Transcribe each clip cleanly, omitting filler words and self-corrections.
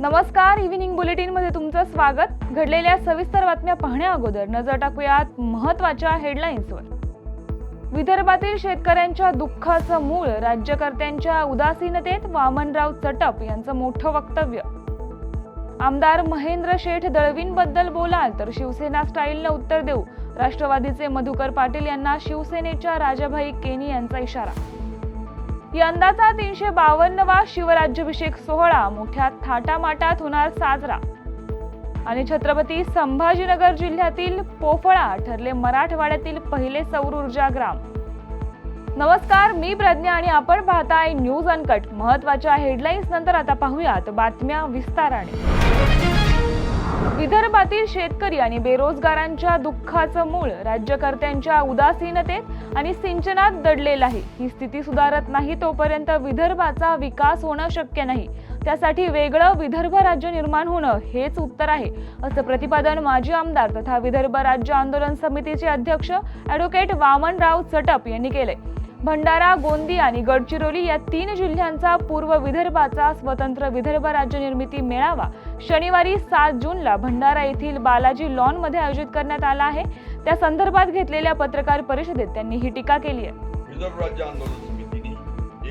नमस्कार, evening bulletin मध्ये तुमचं स्वागत। घडलेल्या सविस्तर बातम्या पाहण्या अगोदर नजर टाकूयात महत्त्वाच्या हेडलाईन्सवर। विदर्भातील शेतकऱ्यांच्या दुःखाचं मूळ राज्यकर्त्यांच्या उदासीनतेत, वामनराव चटप यांचं मोठं वक्तव्य। आमदार महेंद्र शेठ दळवींबद्दल बोलाल तर शिवसेना स्टाईलनं उत्तर देऊ, राष्ट्रवादीचे मधुकर पाटील यांना शिवसेनेच्या राजाभाई केनी यांचा इशारा। यंदाचा 352वा शिवराज्याभिषेक सोहळा मोठ्या थाटामाटात होणार साजरा। आणि छत्रपती संभाजीनगर जिल्ह्यातील पोफळा ठरले मराठवाड्यातील पहिले सौर ऊर्जा ग्राम। नमस्कार, मी प्रज्ञा आणि आपण पाहताय न्यूज अनकट। महत्त्वाच्या हेडलाईन्स नंतर आता पाहूयात बातम्या विस्ताराने। विदर्भातील शेतकरी आणि बेरोजगारांच्या दुःखाचं मूळ राज्यकर्त्यांच्या उदासीनतेत आणि सिंचनात दडलेलं आहे। ही स्थिती सुधारत नाही तोपर्यंत विदर्भाचा विकास होणं शक्य नाही। त्यासाठी वेगळं विदर्भ राज्य निर्माण होणं हेच उत्तर आहे, असं प्रतिपादन माजी आमदार तथा विदर्भ राज्य आंदोलन समितीचे अध्यक्ष ॲडव्होकेट वामनराव चटप यांनी केले। भंडारा, गोंदी आणि गडचिरोली या 3 जिल्ह्यांचा पूर्व विदर्भाचा स्वतंत्र विदर्भ राज्य निर्मिती मेळावा शनिवारी 7 जूनला भंडारा येथील बालाजी लॉन मध्ये आयोजित करण्यात आला आहे। त्या संदर्भात घेतलेल्या पत्रकार परिषदेत त्यांनी ही टीका केली आहे। विदर्भ राज्य आंदोलन समितीने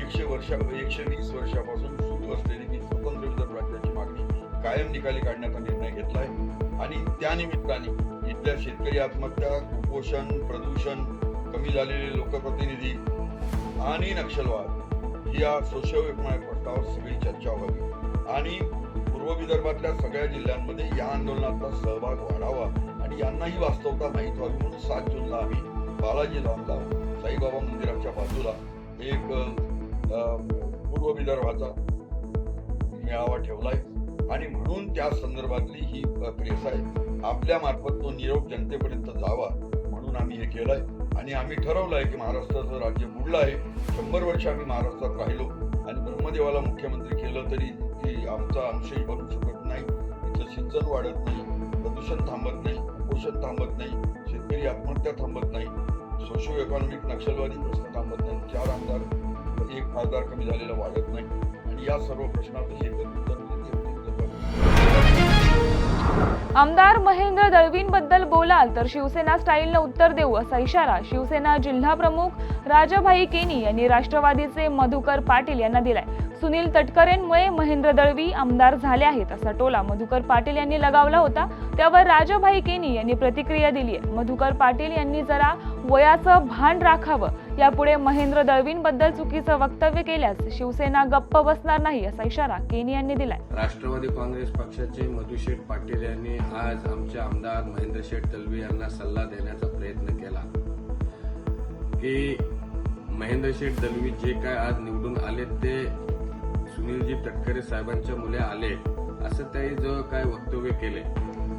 120 वर्षापासून सुरू असलेली स्वतंत्र विदर्भ राज्याची मागणी कायम निकाली काढण्याचा निर्णय घेतला आहे आणि त्या निमित्ताने इथल्या शेतकरी आत्महत्या, कुपोषण, प्रदूषण, कमी झालेले लोकप्रतिनिधी आणि नक्षलवाद या सोशिओइकॉनॉमिक प्रश्नावर सगळी चर्चा व्हावी आणि पूर्व विदर्भातल्या सगळ्या जिल्ह्यांमध्ये या आंदोलनाचा सहभाग वाढावा आणि यांनाही वास्तवता माहीत व्हावी म्हणून 7 जूनला आम्ही बालाजी लॉनला साईबाबा मंदिराच्या बाजूला एक पूर्व विदर्भाचा मेळावा ठेवलाय आणि म्हणून त्या संदर्भातली ही प्रेस आहे। आपल्या मार्फत तो निरोप जनतेपर्यंत जावा म्हणून आम्ही हे केलंय आणि आम्ही ठरवलंय की महाराष्ट्राचं राज्य बुडलं आहे। 100 वर्ष आम्ही महाराष्ट्रात राहिलो आणि ब्रह्मदेवाला मुख्यमंत्री केलं तरी आमचा अंशही बनू शकत नाही। इथं सिंचन वाढत नाही, प्रदूषण थांबत नाही, कुपोषण थांबत नाही, शेतकरी आत्महत्या थांबत नाही, सोशिओ इकॉनॉमिक नक्षलवादी प्रश्न थांबत नाही, 4 आमदार 1 खासदार कमी झालेला वाढत नाही आणि या सर्व प्रश्नाचं एकच उत्तर आमदार महेंद्र दळवींबद्दल बोलाल तर शिवसेना स्टाईलनं उत्तर देऊ, असा इशारा शिवसेना जिल्हा प्रमुख राजाभाई केनी यांनी राष्ट्रवादीचे मधुकर पाटील यांना दिलाय। सुनील तटकरेंमुळे महेंद्र दळवी आमदार झाले आहेत असा टोला मधुकर पाटील यांनी लगावला होता। त्यावर राजाभाई केनी यांनी प्रतिक्रिया दिली आहे। मधुकर पाटील यांनी जरा वयाचं भान राखावं, यापुढे महेंद्र दळवींबद्दल चुकीचं वक्तव्य केल्यास शिवसेना गप्प बसणार नाही, असा इशारा केनी यांनी दिलाय। राष्ट्रवादी काँग्रेस पक्षाचे मधुशेठ पाटील यांनी आज आमचे आमदार महेंद्र शेठ दळवी यांना सल्ला देण्याचा प्रयत्न केला की महेंद्र शेठ दळवी जे काय आज निवडून आले ते सुनीलजी तटकरे साहेबांच्या मुले आले असं त्यांनी जो काय वक्तव्य केले।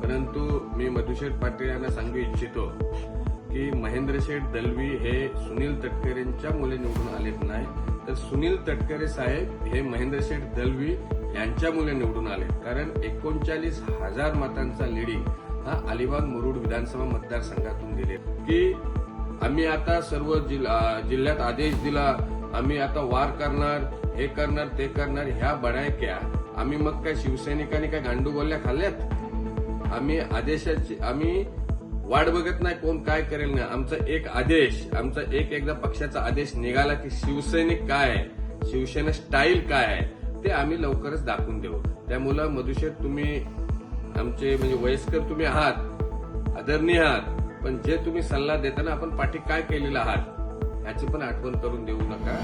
परंतु मी मधुशेठ पाटील यांना सांगू इच्छितो की महेंद्र शेठ दळवी हे सुनील तटकरेंच्या मुले निवडून आलेत नाही, तर सुनील तटकरे साहेब हे महेंद्र शेठ दळवी यांच्या मुले निवडून आले। कारण 39,000 मतांचा लीडिंग हा अलिबाग मुरुड विधानसभा मतदारसंघातून दिले की आम्ही आता सर्व जिल्ह्यात आदेश दिला, आम्ही आता वार करणार, हे करणार, ते करणार, ह्या बडायक्या आम्ही मग काय शिवसैनिकांनी काय गांडू गोल्या खाल्ल्यात? आम्ही आदेशाची आम्ही वाट बघत नाही कोण काय करेल ना। आमचा एक आदेश, आमचा एकदा पक्षाचा आदेश निघाला की शिवसैनिक काय आहे, शिवसेना स्टाईल काय आहे ते आम्ही लवकरच दाखवून देऊ। त्यामुळे मधुशेठ तुम्ही आमचे म्हणजे वयस्कर तुम्ही आहात, आदरणीय आहात, पण जे तुम्ही सल्ला देताना आपण पाठी काय केलेला आहात याची पण आठवण करून देऊ नका।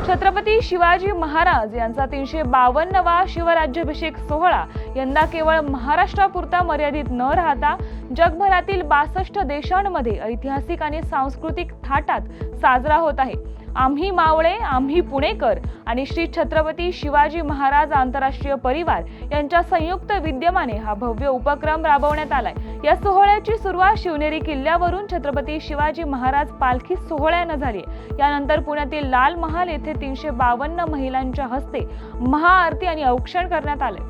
छत्रपती शिवाजी महाराज यांचा 352वा शिवराज्याभिषेक सोहळा यंदा केवळ महाराष्ट्रापुरता मर्यादित न राहता जगभरातील 62 देशांमध्ये ऐतिहासिक आणि सांस्कृतिक थाटात साजरा होत आहे। आम्ही मावळे, आम्ही पुणेकर आणि श्री छत्रपती शिवाजी महाराज आंतरराष्ट्रीय परिवार यांच्या संयुक्त विद्यमाने हा भव्य उपक्रम राबवण्यात आलाय। या सोहळ्याची सुरुवात शिवनेरी किल्ल्यावरून छत्रपती शिवाजी महाराज पालखी सोहळ्यानं झाली। यानंतर पुण्यातील लाल महाल येथे 352 महिलांच्या हस्ते महाआरती आणि औक्षण करण्यात आले।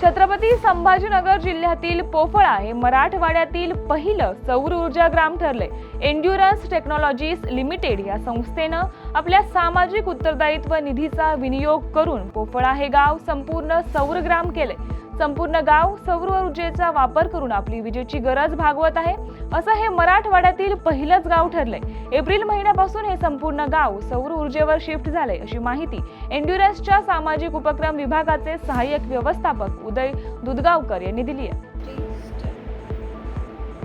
छत्रपती संभाजीनगर जिल्ह्यातील पोफळा हे मराठवाड्यातील पहिलं सौर ऊर्जा ग्राम ठरले. एन्ड्युरन्स टेक्नॉलॉजीज लिमिटेड या संस्थेनं आपल्या सामाजिक उत्तरदायित्व निधीचा विनियोग करून पोफळा हे गाव संपूर्ण सौर ग्राम केले. संपूर्ण गाव सौर ऊर्जेचा वापर करून आपली विजेची गरज भागवत आहे, असं हे मराठवाड्यातील पहिलंच गाव ठरलंय. एप्रिल महिन्यापासून हे संपूर्ण गाव सौर ऊर्जेवर शिफ्ट झाले, अशी माहिती एन्ड्युरन्सच्या सामाजिक उपक्रम विभागाचे सहाय्यक व्यवस्थापक उदय दुधगावकर यांनी दिली आहे.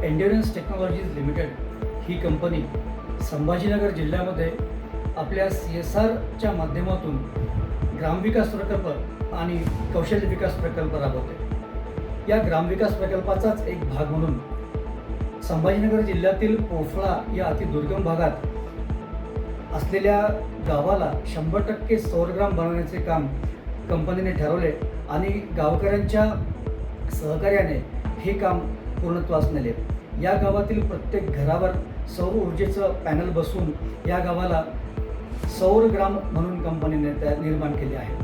एन्ड्युरन्स टेक्नॉलॉजीज लिमिटेड ही कंपनी संभाजीनगर जिल्ह्यामध्ये आपल्या CSRच्या माध्यमातून ग्रामविकास प्रकल्प आणि कौशल्य विकास प्रकल्प राबवते. या ग्रामविकास प्रकल्पाचाच एक भाग म्हणून संभाजीनगर जिल्ह्यातील पोफळा या अतिदुर्गम भागात असलेल्या गावाला 100% सौरग्राम बनवण्याचे काम कंपनीने ठरवले आणि गावकऱ्यांच्या सहकार्याने हे काम पूर्णत्वास नेले. या गावातील प्रत्येक घरावर सौर ऊर्जेचं पॅनल बसवून या गावाला सौर ग्राम म्हणून कंपनीने निर्माण केले आहे.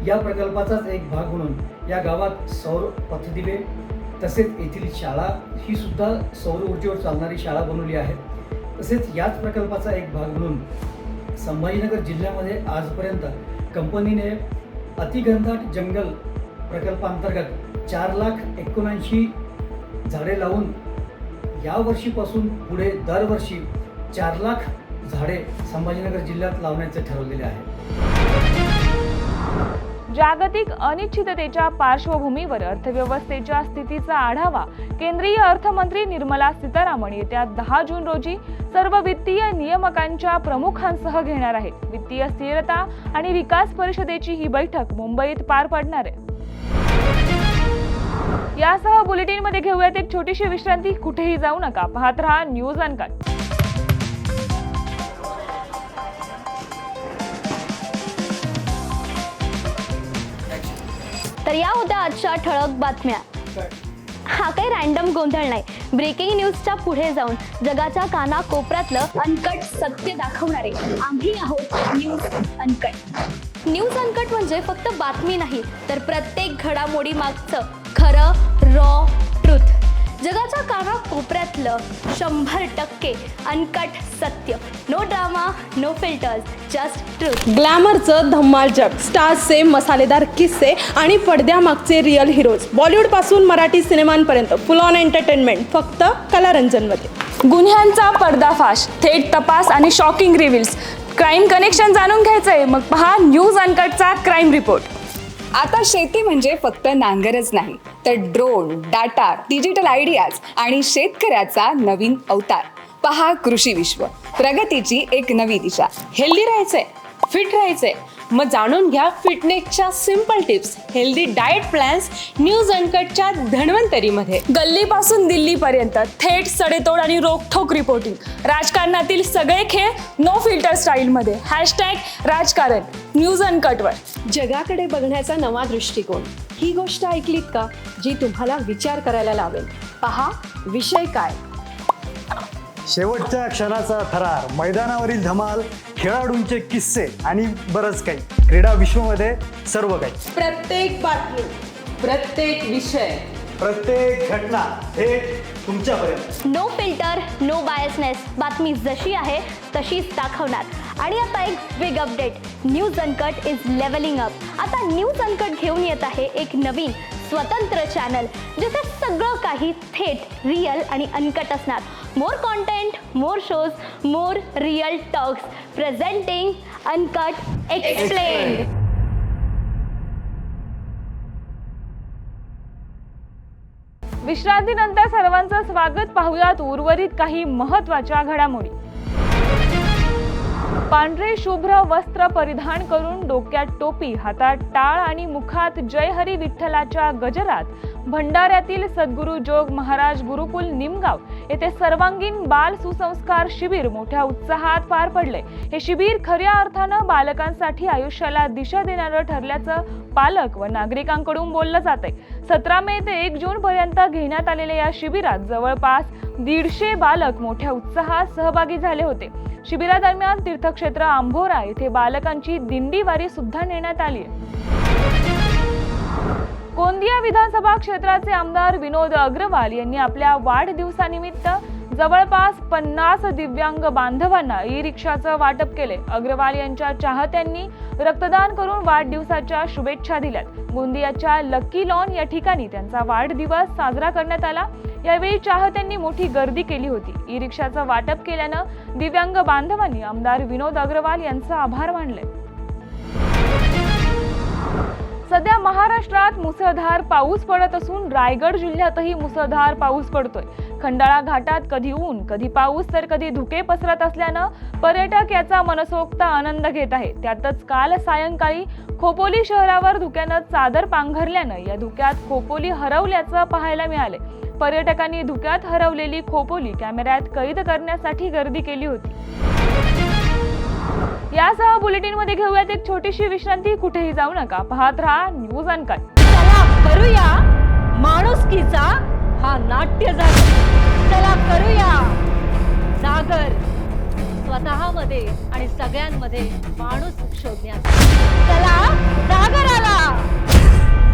या प्रकल्पाचाच एक भाग म्हणून या गावात सौर पथदिवे तसेच येथील शाळा ही सुद्धा सौर ऊर्जेवर चालणारी शाळा बनवली आहे. तसेच याच प्रकल्पाचा एक भाग म्हणून संभाजीनगर जिल्ह्यामध्ये आजपर्यंत कंपनीने अतिघनदाट जंगल प्रकल्पांतर्गत 4,79,000 झाडे लावून या वर्षीपासून पुढे दरवर्षी 4,00,000 झाडे संभाजीनगर जिल्ह्यात लावण्याचे ठरवलेले आहे. जागतिक अनिश्चिततेच्या पार्श्वभूमीवर अर्थव्यवस्थेच्या स्थितीचा आढावा केंद्रीय अर्थमंत्री निर्मला सीतारामन येत्या 10 जून रोजी सर्व वित्तीय नियामकांच्या प्रमुखांसह घेणार आहेत. वित्तीय स्थिरता आणि विकास परिषदेची ही बैठक मुंबईत पार पडणार आहे. यासह बुलेटिनमध्ये घेऊयात एक छोटीशी विश्रांती. कुठेही जाऊ नका, पाहत रहा न्यूज अनकट. तर या होत्या आजच्या ठळक बातम्या. हा काही रॅन्डम गोंधळ नाही. ब्रेकिंग न्यूजच्या पुढे जाऊन जगाच्या कानाकोपऱ्यातलं अनकट सत्य दाखवणारे आम्ही आहोत न्यूज अनकट. न्यूज अनकट म्हणजे फक्त बातमी नाही, तर प्रत्येक घडामोडी मागचं खरं रॉ ट्रुथ. जगाच्या कानाकोपऱ्यातलं 100% अनकट सत्य. No drama, no filters, just truth. ग्लॅमरचं धम्माल जग, स्टार्सचे मसालेदार किस्से आणि पडद्यामागचे रिअल हिरोज. बॉलिवूडपासून मराठी सिनेमांपर्यंत फुल ऑन एंटरटेनमेंट फक्त कलारंजनमध्ये. गुन्ह्यांचा पर्दाफाश, थेट तपास आणि शॉकिंग रिव्हिल्स. क्राईम कनेक्शन जाणून घ्यायचंय? मग पहा न्यूज अनकटचा क्राईम रिपोर्ट. आता शेती म्हणजे फक्त नांगरच नाही, तर ड्रोन, डाटा, डिजिटल आयडियाज आणि शेतकऱ्याचा नवीन अवतार. पहा कृषी विश्व, प्रगतीची एक नवी दिशा. हेल्दी राहायचंय, फिट राहायचंय, मग जाणून घ्या फिटनेसच्या simple tips, healthy diet plans news अनकटच्या धन्वंतरीमध्ये. गल्लीपासून दिल्लीपर्यंत थेट सडेतोड आणि रोखठोक रिपोर्टिंग. राजकारणातील सगळे खेळ नो फिल्टर स्टाईलमध्ये. #राजकारण न्यूज अनकटवर. जगाकडे बघण्याचा नवा दृष्टिकोन. ही गोष्ट ऐकलीत का, जी तुम्हाला विचार करायला लावेल. पहा विषय काय. शेवटच्या क्षणाचा थरार, मैदानावरील धमाल, खेळाडूंचे किस्से आणि बरंच काही. क्रीडा विश्वमध्ये सर्व काही. प्रत्येक बातमी, प्रत्येक विषय, प्रत्येक घटना थेट तुमच्यापर्यंत. No filter, no biasness. बातमी जशी आहे तशीच दाखवणार. आणि आता एक big update. News uncut is levelling up. आता न्यूज अनकट घेऊन येत आहे एक नवीन स्वतंत्र चॅनल, जिथे सगळं काही थेट, रिअल आणि अनकट असणार. More content, more shows, more real talks. Presenting uncut explained. विश्रांतीनंतर सर्वांचं स्वागत. पाहूयात उर्वरित काही महत्त्वाच्या घडामोडी. पांढरे शुभ्र वस्त्र परिधान करून डोक्यात टोपी, हातात टाळ आणि मुखात जय हरी विठ्ठलाच्या गजरात भंडाऱ्यातील सद्गुरू जोग महाराज गुरुकुल निमगाव येथे सर्वांगीण बाल सुसंस्कार शिबिर मोठ्या उत्साहात पार पडले. हे शिबिर खऱ्या अर्थानं बालकांसाठी आयुष्याला दिशा देणारं ठरल्याचं पालक व नागरिकांकडून बोललं जातंय. 17 मे ते 1 जून पर्यंत घेण्यात आलेल्या या शिबिरात जवळपास 150 बालक मोठ्या उत्साहात सहभागी झाले होते. शिबिरादरम्यान तीर्थक्षेत्र आंभोरा येथे बालकांची दिंडी वारी सुद्धा नेण्यात आली आहे. गोंदिया विधानसभा क्षेत्राचे आमदार विनोद अग्रवाल यांनी आपल्या वाढदिवसानिमित्त जवळपास 50 दिव्यांग बांधवांना ई रिक्षाचं वाटप केले. अग्रवाल यांच्या चाहत्यांनी रक्तदान करून वाढदिवसाच्या शुभेच्छा दिल्यात. गोंदियाच्या लकी लॉन या ठिकाणी त्यांचा वाढदिवस साजरा करण्यात आला. यावेळी चाहत्यांनी मोठी गर्दी केली होती. ई रिक्षाचं वाटप केल्यानं दिव्यांग बांधवांनी आमदार विनोद अग्रवाल यांचा आभार मानले. सध्या महाराष्ट्रात मुसळधार पाऊस पडत असून रायगड जिल्ह्यातही मुसळधार पाऊस पडतोय. खंडाळा घाटात कधी ऊन, कधी पाऊस तर कधी धुके पसरत असल्यानं पर्यटक याचा मनसोक्त आनंद घेत आहेत. त्यातच काल सायंकाळी खोपोली शहरावर धुक्यानं चादर पांघरल्यानं या धुक्यात खोपोली हरवल्याचं पाहायला मिळाले. पर्यटकांनी धुक्यात हरवलेली खोपोली कॅमेऱ्यात कैद करण्यासाठी गर्दी केली होती. यासह बुलेटिनमध्ये घेऊयात एक छोटीशी विश्रांती. कुठेही जाऊ नका, पाहत रहा न्यूज अनकट. चला करूया माणुसकीचा हा नाट्य जागर. चला करूया जागर स्वतःमध्ये आणि सगळ्यांमध्ये माणूस शोधण्याचा. चला जागराला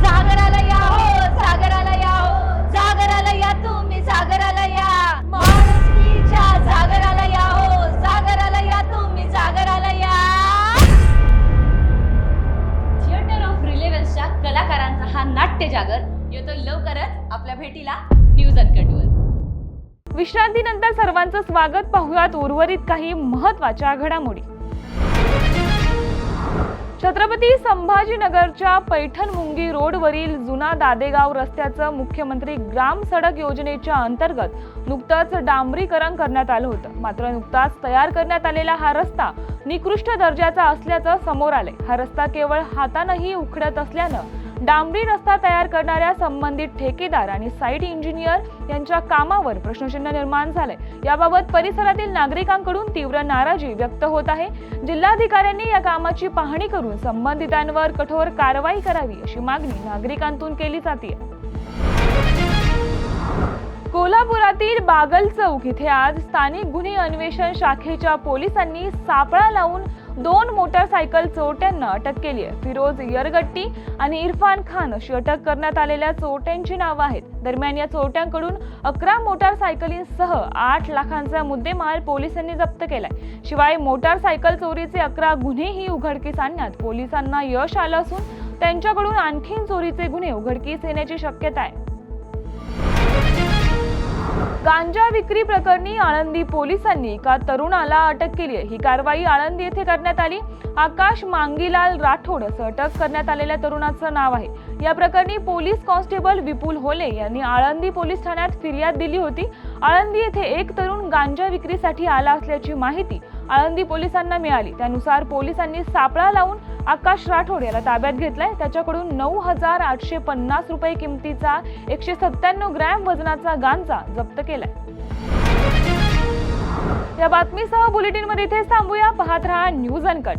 जागराला या हो, जागराला या हो, जागराला या तुम्ही, जागराला या माणुसकीच्या जागराला या हो, जागराला या तुम्ही, जागराला या. थिएटर ऑफ रिलेव्हन्सच्या कलाकारांचा हा नाट्य जागर येतो लवकरच आपल्या भेटीला न्यूज अनकटवर. विश्रांतीनंतर सर्वांचं स्वागत. पाहुयात उर्वरित काही महत्त्वाच्या घडामोडी. छत्रपती संभाजीनगरच्या पैठण-मुंगी रोडवरील जुना दादेगाव रस्त्याचं मुख्यमंत्री ग्राम सडक योजनेच्या अंतर्गत नुकतंच डांबरीकरण करण्यात आलं होतं. मात्र नुकताच तयार करण्यात आलेला हा रस्ता निकृष्ट दर्जाचा असल्याचं समोर आलंय. हा रस्ता केवळ हातानंही उखडत असल्यानं डांबरी रस्ता तयार करणाऱ्या संबंधित ठेकेदार आणि साईट इंजिनियर यांच्या कामावर प्रश्नचिन्ह निर्माण झालंय. याबाबत परिसरातील नागरिकांकडून तीव्र नाराजी व्यक्त होत आहे. जिल्हाधिकाऱ्यांनी या कामाची पाहणी करून संबंधितांवर कठोर कारवाई करावी अशी मागणी नागरिकांतून केली जाते. कोल्हापुरातील बागल चौक इथे आज स्थानिक गुन्हे अन्वेषण शाखेच्या पोलिसांनी सापळा लावून 2 मोटारसायकल चोरट्यांना अटक केली आहे. फिरोज यरगट्टी आणि इरफान खान अशी अटक करण्यात आलेल्या चोरट्यांची नावं आहेत. दरम्यान या चोरट्यांकडून 11 मोटारसायकलींसह 8 लाखांचा मुद्देमाल पोलिसांनी जप्त केलाय. शिवाय मोटारसायकल चोरीचे 11 गुन्हेही उघडकीस आणण्यात पोलिसांना यश आलं असून त्यांच्याकडून आणखीन चोरीचे गुन्हे उघडकीस येण्याची शक्यता आहे. गांजा विक्री प्रकरणी आळंदी पोलिसांनी एका तरुणाला अटक केली आहे. ही कारवाई आळंदी येथे करण्यात आली. आकाश मांगीलाल राठोड असं अटक करण्यात आलेल्या तरुणाचं नाव आहे. या प्रकरणी पोलीस कॉन्स्टेबल विपुल होले यांनी आळंदी पोलीस ठाण्यात फिर्याद दिली होती. आळंदी येथे एक तरुण गांजा विक्रीसाठी आला असल्याची माहिती आळंदी पोलिसांना मिळाली. त्यानुसार पोलिसांनी सापळा लावून आकाश राठोड याला ताब्यात घेतलाय. त्याच्याकडून 9,850 रुपये किमतीचा 197 ग्रॅम वजनाचा गांजा जप्त केलाय. या बातमीसह बुलेटिनमध्ये इथेच थांबूया. पाहत रहा न्यूज अनकट.